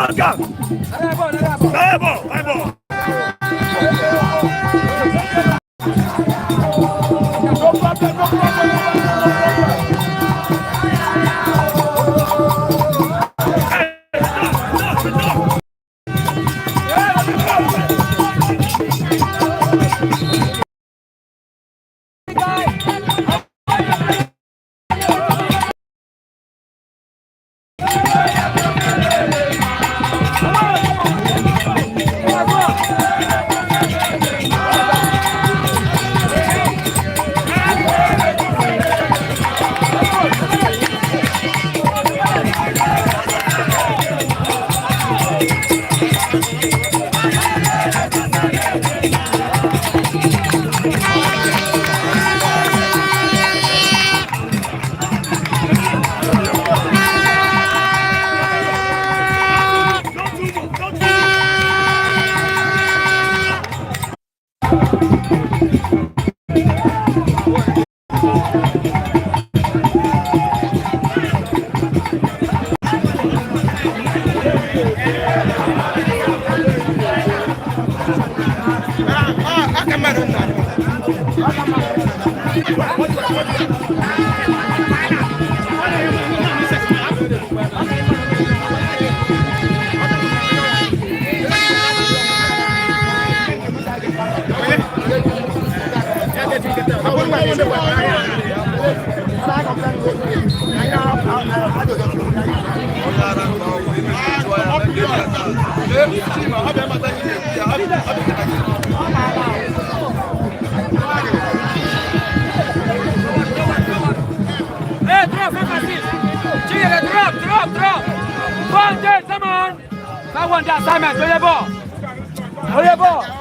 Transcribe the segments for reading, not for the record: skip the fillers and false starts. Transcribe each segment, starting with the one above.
Maga. Drop. One day, come on. That one, that Simon, hold your ball. Hold your ball.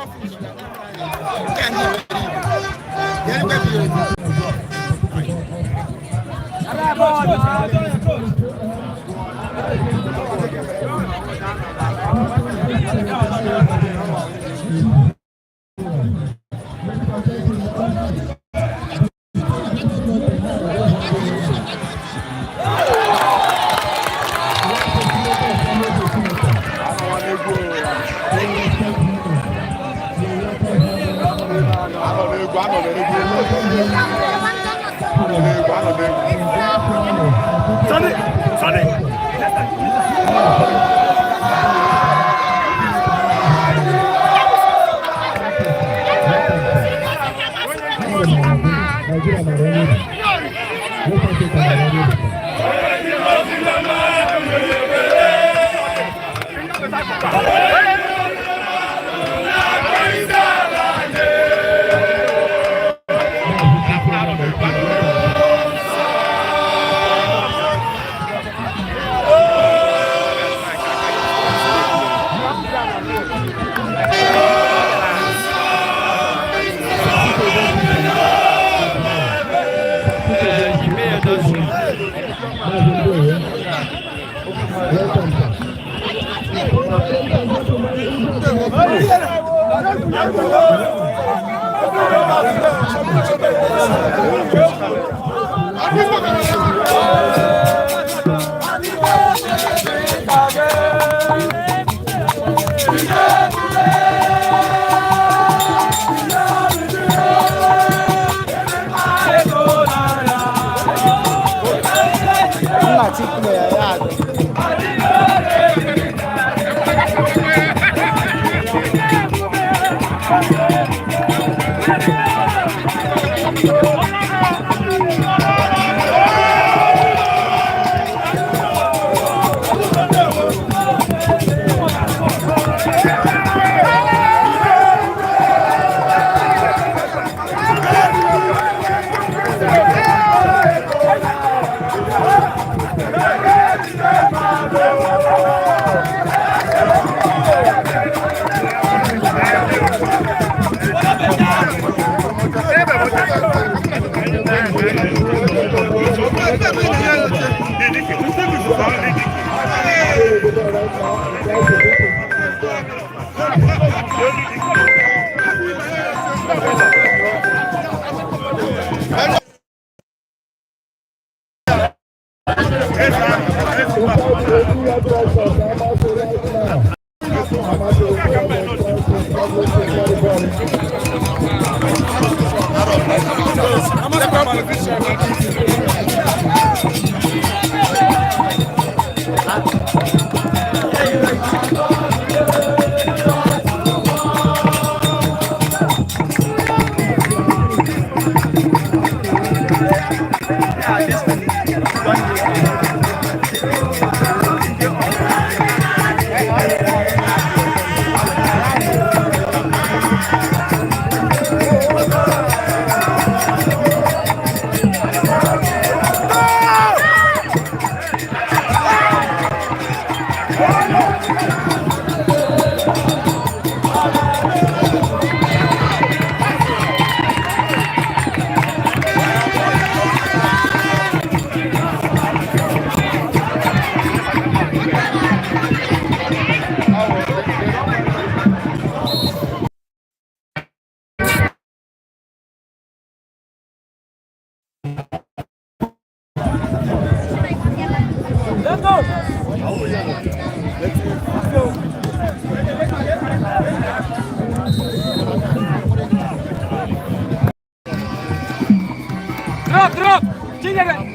Drop!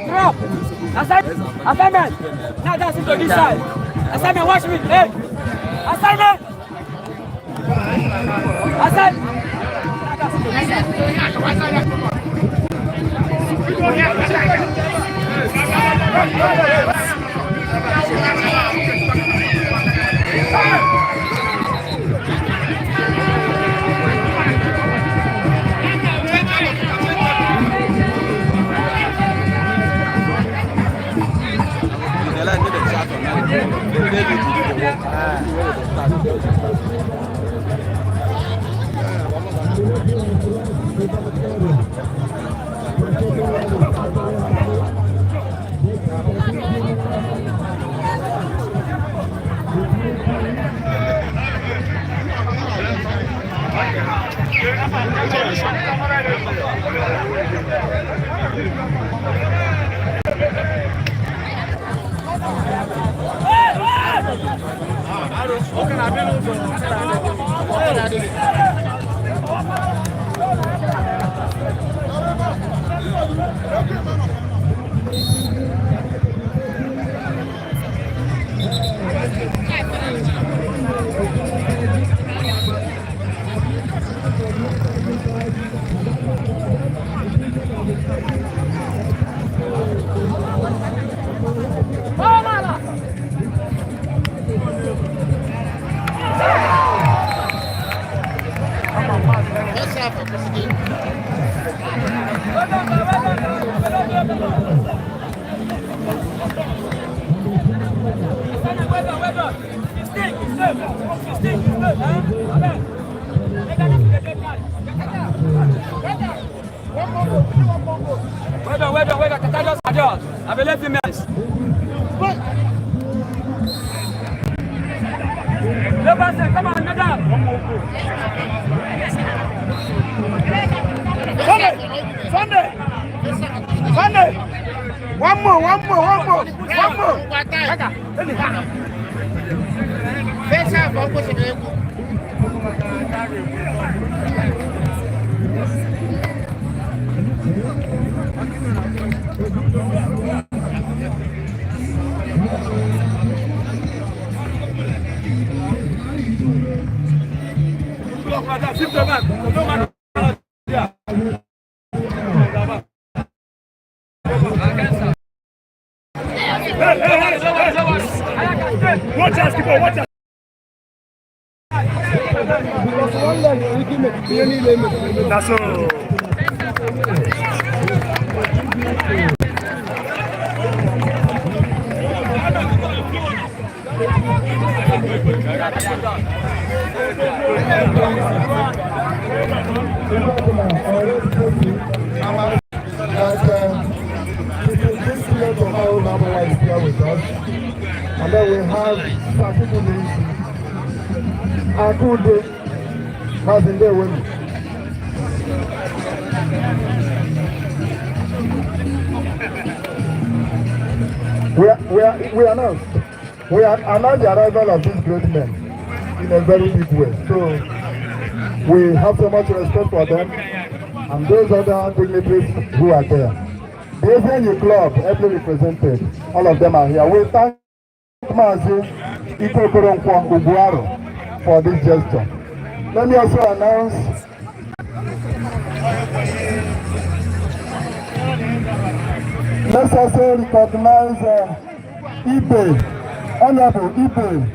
Drop! Assignment! Now that's it to this side. Assignment, watch me. Hey! Assignment! I will let him miss. Come on, madam. Sunday. One more. Watch out, keep on, watch out. That's all. here with us. And then we have Sakibuli Akude Mazi with me. We announced the arrival of these great men in a very big way. So we have so much respect for them and those other dignitaries who are there. The AVNU club, ably represented, all of them are here. We thank Mazi, Okoronkwo, for this gesture. Let me also announce let's also recognize Honorable Ibe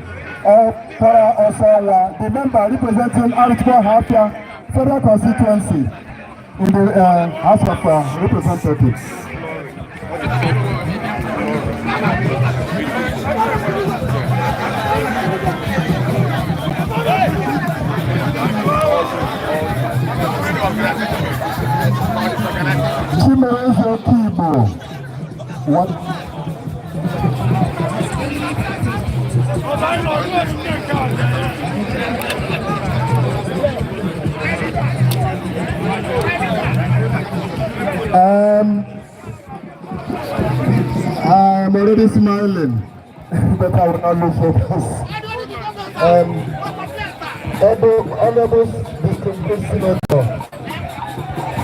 Para Osawa, the member representing Arochukwu Federal Constituency in the House of Representatives. Chimerezo Kibo. What? I'm already smiling, but I will not lose focus. Honorable distinguished senator,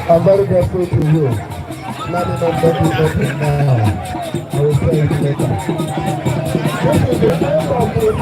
I'm very grateful to you. Not enough that you got it now. I will say it later. This is the end of the